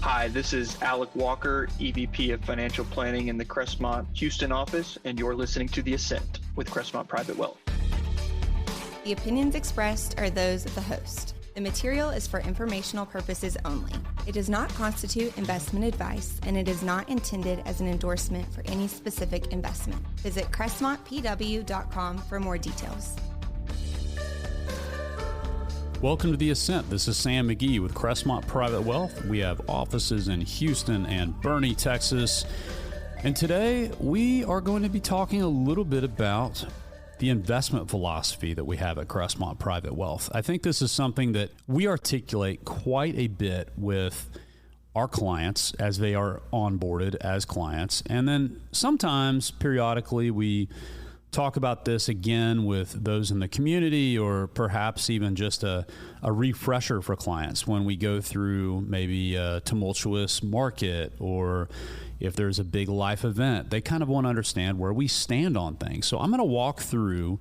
Hi, this is Alec Walker, EVP of Financial Planning in the Crestmont, Houston office, and you're listening to The Ascent with Crestmont Private Wealth. The opinions expressed are those of the host. The material is for informational purposes only. It does not constitute investment advice, and it is not intended as an endorsement for any specific investment. Visit CrestmontPW.com for more details. Welcome to The Ascent. This is Sam Magee with Crestmont Private Wealth. We have offices in Houston and Boerne, Texas. And today we are going to be talking a little bit about the investment philosophy that we have at Crestmont Private Wealth. I think this is something that we articulate quite a bit with our clients as they are onboarded as clients. And then sometimes periodically we talk about this again with those in the community, or perhaps even just a refresher for clients when we go through maybe a tumultuous market, or if there's a big life event. They kind of want to understand where we stand on things. So I'm going to walk through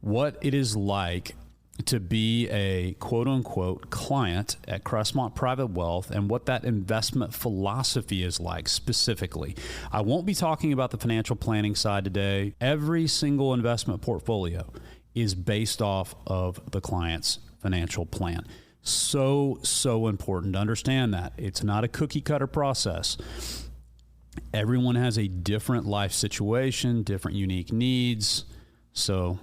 what it is like to be a quote-unquote client at Crestmont Private Wealth and what that investment philosophy is like specifically. I won't be talking about the financial planning side today. Every single investment portfolio is based off of the client's financial plan. So important to understand that. It's not a cookie-cutter process. Everyone has a different life situation, different unique needs. So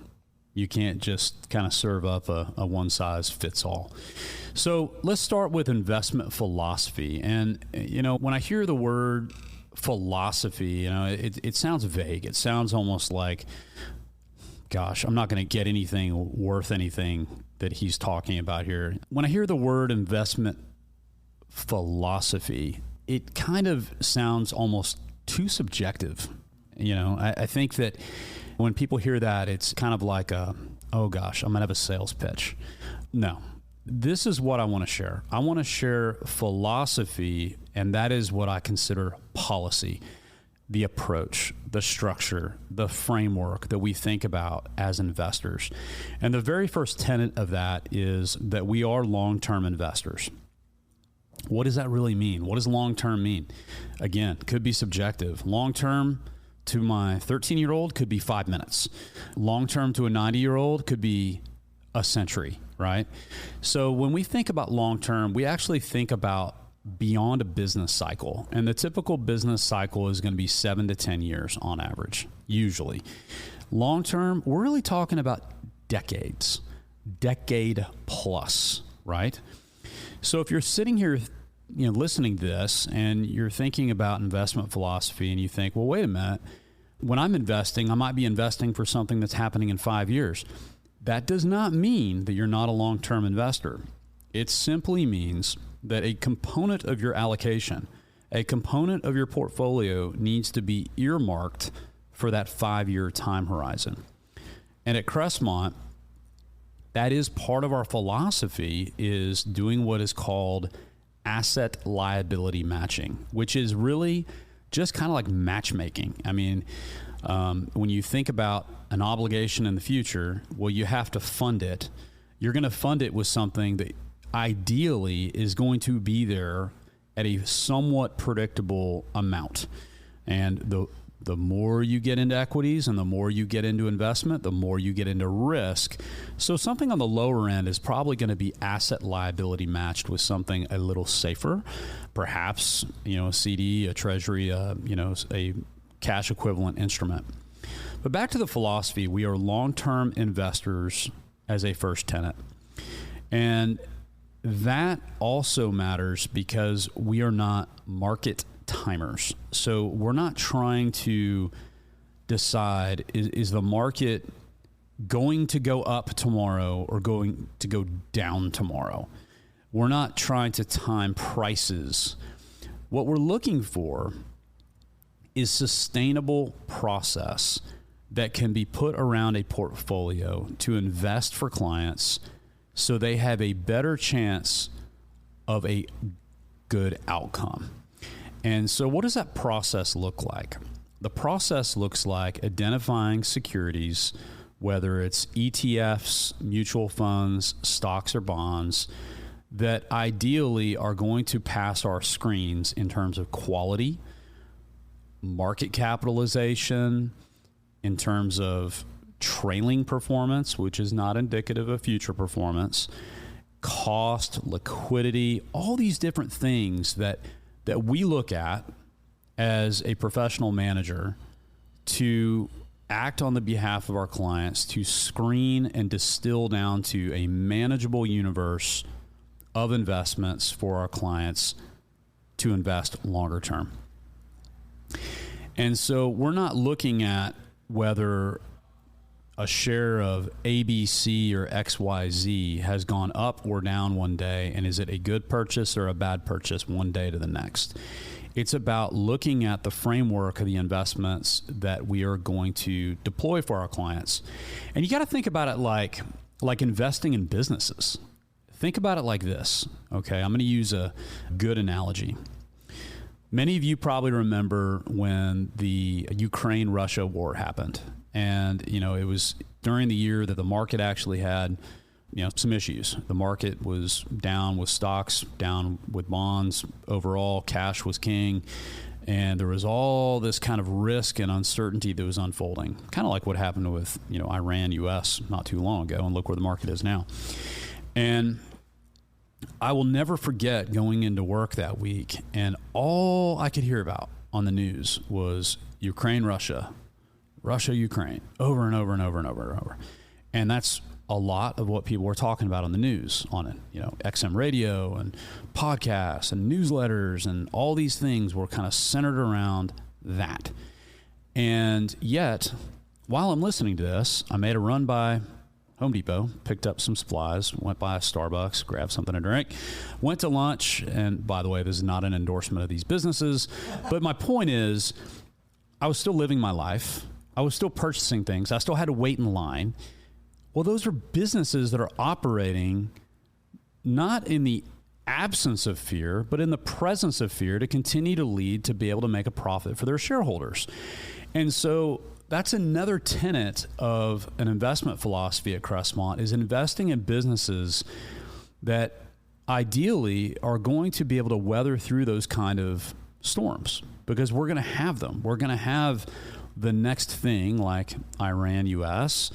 you can't just kind of serve up a one-size-fits-all. So let's start with investment philosophy. And, you know, when I hear the word philosophy, you know, it sounds vague. It sounds almost like, gosh, I'm not going to get anything worth anything that he's talking about here. When I hear the word investment philosophy, it kind of sounds almost too subjective. You know, I think that when people hear that, it's kind of like, oh gosh, I'm going to have a sales pitch. No, this is what I want to share. I want to share philosophy, and that is what I consider policy, the approach, the structure, the framework that we think about as investors. And the very first tenet of that is that we are long-term investors. What does that really mean? What does long-term mean? Again, could be subjective. Long-term to my 13-year-old could be 5 minutes. Long-term to a 90-year-old could be a century, right? So when we think about long-term, we actually think about beyond a business cycle. And the typical business cycle is going to be 7 to 10 years on average, usually. Long-term, we're really talking about decades, decade plus, right? So if you're sitting here, you know, listening to this and you're thinking about investment philosophy and you think, well, wait a minute, when I'm investing, I might be investing for something that's happening in 5 years. That does not mean that you're not a long-term investor. It simply means that a component of your allocation, a component of your portfolio needs to be earmarked for that 5-year time horizon. And at Crestmont, that is part of our philosophy, is doing what is called asset liability matching, which is really just kind of like matchmaking. I mean, when you think about an obligation in the future, well, you have to fund it. You're going to fund it with something that ideally is going to be there at a somewhat predictable amount. And the more you get into equities and the more you get into investment, the more you get into risk. So something on the lower end is probably going to be asset liability matched with something a little safer, perhaps, you know, a CD, a treasury, you know, a cash equivalent instrument. But back to the philosophy, we are long-term investors as a first tenet. And that also matters because we are not market timers. So we're not trying to decide, is the market going to go up tomorrow or going to go down tomorrow? We're not trying to time prices. What we're looking for is sustainable process that can be put around a portfolio to invest for clients so they have a better chance of a good outcome. And so what does that process look like? The process looks like identifying securities, whether it's ETFs, mutual funds, stocks or bonds, that ideally are going to pass our screens in terms of quality, market capitalization, in terms of trailing performance, which is not indicative of future performance, cost, liquidity, all these different things that we look at as a professional manager to act on the behalf of our clients, to screen and distill down to a manageable universe of investments for our clients to invest longer term. And so we're not looking at whether a share of ABC or XYZ has gone up or down one day, and is it a good purchase or a bad purchase one day to the next. It's about looking at the framework of the investments that we are going to deploy for our clients. And you got to think about it like investing in businesses. Think about it like this, okay? I'm going to use a good analogy. Many of you probably remember when the Ukraine-Russia war happened. And, it was during the year that the market actually had, some issues. The market was down with stocks, down with bonds. Overall, cash was king. And there was all this kind of risk and uncertainty that was unfolding. Kind of like what happened with, Iran, U.S. not too long ago. And look where the market is now. And I will never forget going into work that week, and all I could hear about on the news was Ukraine, Russia, Ukraine, over and over and over and over and over. And that's a lot of what people were talking about on the news, on it, XM radio and podcasts and newsletters, and all these things were kind of centered around that. And yet, while I'm listening to this, I made a run by Home Depot, picked up some supplies, went by a Starbucks, grabbed something to drink, went to lunch. And by the way, this is not an endorsement of these businesses, but my point is I was still living my life. I was still purchasing things. I still had to wait in line. Well, those are businesses that are operating not in the absence of fear, but in the presence of fear to continue to lead to be able to make a profit for their shareholders. And so that's another tenet of an investment philosophy at Crestmont, is investing in businesses that ideally are going to be able to weather through those kind of storms, because we're going to have them. We're going to have the next thing like Iran, U.S.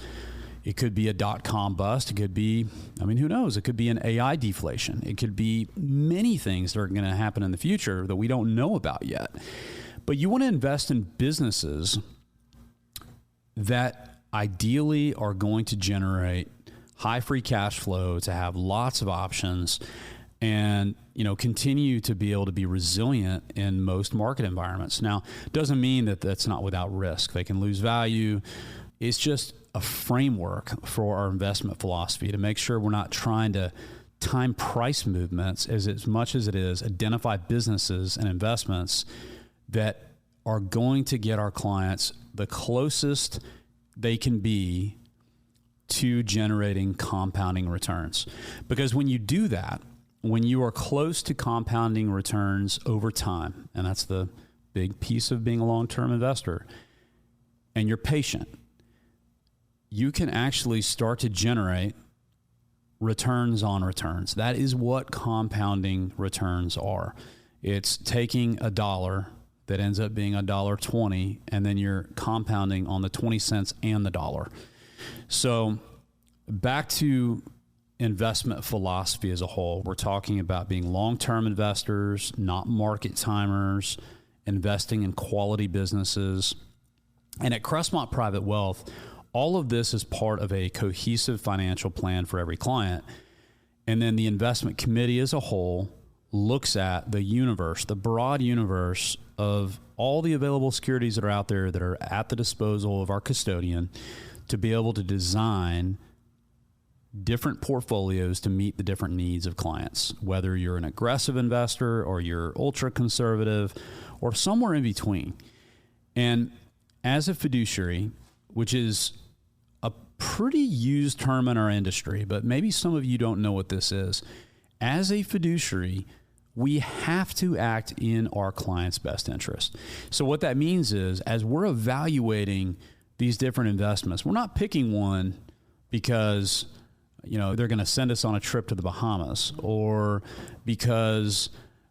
It could be a .com bust. It could be, who knows? It could be an AI deflation. It could be many things that are going to happen in the future that we don't know about yet. But you want to invest in businesses that ideally are going to generate high free cash flow, to have lots of options, and continue to be able to be resilient in most market environments. Now, it doesn't mean that that's not without risk. They can lose value. It's just a framework for our investment philosophy to make sure we're not trying to time price movements as much as it is identify businesses and investments that are going to get our clients the closest they can be to generating compounding returns. Because when you do that, when you are close to compounding returns over time, and that's the big piece of being a long-term investor, and you're patient, you can actually start to generate returns on returns. That is what compounding returns are. It's taking a dollar that ends up being $1.20, and then you're compounding on the 20 cents and the dollar. So back to investment philosophy as a whole, we're talking about being long-term investors, not market timers, investing in quality businesses. And at Crestmont Private Wealth, all of this is part of a cohesive financial plan for every client. And then the investment committee as a whole looks at the universe, the broad universe of all the available securities that are out there that are at the disposal of our custodian to be able to design different portfolios to meet the different needs of clients, whether you're an aggressive investor or you're ultra conservative or somewhere in between. And as a fiduciary, which is a pretty used term in our industry, but maybe some of you don't know what this is. As a fiduciary, we have to act in our client's best interest. So what that means is, as we're evaluating these different investments, we're not picking one because they're going to send us on a trip to the Bahamas, or because,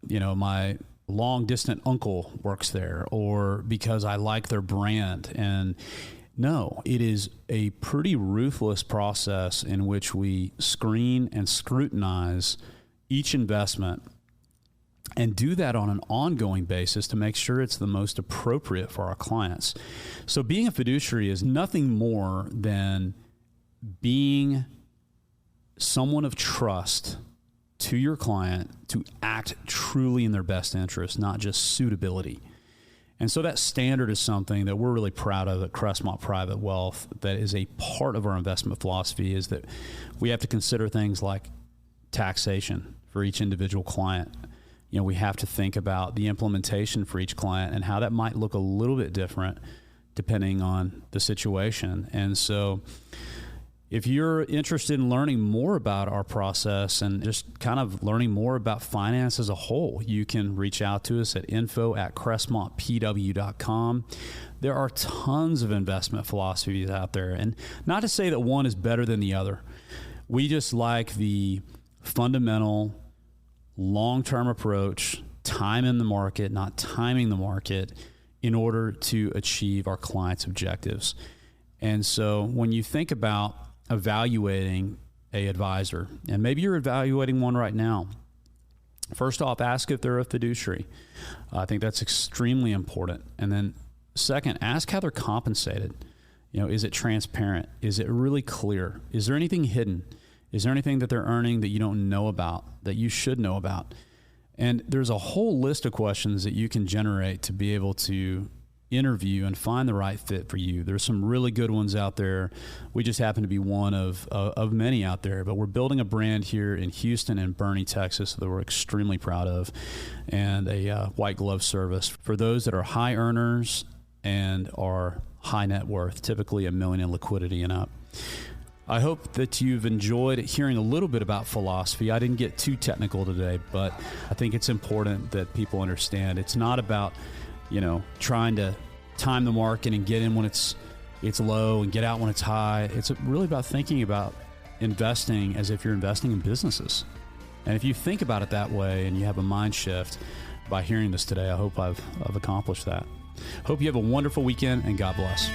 my long distant uncle works there, or because I like their brand. And no, it is a pretty ruthless process in which we screen and scrutinize each investment and do that on an ongoing basis to make sure it's the most appropriate for our clients. So being a fiduciary is nothing more than being someone of trust to your client to act truly in their best interest, not just suitability. And so that standard is something that we're really proud of at Crestmont Private Wealth. That is a part of our investment philosophy, is that we have to consider things like taxation for each individual client. We have to think about the implementation for each client and how that might look a little bit different depending on the situation. And so if you're interested in learning more about our process and just kind of learning more about finance as a whole, you can reach out to us at info@crestmontpw.com. There are tons of investment philosophies out there, and not to say that one is better than the other. We just like the fundamental long-term approach, time in the market, not timing the market, in order to achieve our clients' objectives. And so when you think about evaluating a advisor, and maybe you're evaluating one right now, first off, ask if they're a fiduciary. I think that's extremely important. And then second, ask how they're compensated. Is it transparent? Is it really clear? Is there anything hidden? Is there anything that they're earning that you don't know about, that you should know about? And there's a whole list of questions that you can generate to be able to interview and find the right fit for you. There's some really good ones out there. We just happen to be one of many out there, but we're building a brand here in Houston and Boerne, Texas, that we're extremely proud of, and a white glove service for those that are high earners and are high net worth, typically $1 million in liquidity and up. I hope that you've enjoyed hearing a little bit about philosophy. I didn't get too technical today, but I think it's important that people understand it's not about, trying to time the market and get in when it's low and get out when it's high. It's really about thinking about investing as if you're investing in businesses. And if you think about it that way and you have a mind shift by hearing this today, I hope I've accomplished that. Hope you have a wonderful weekend, and God bless.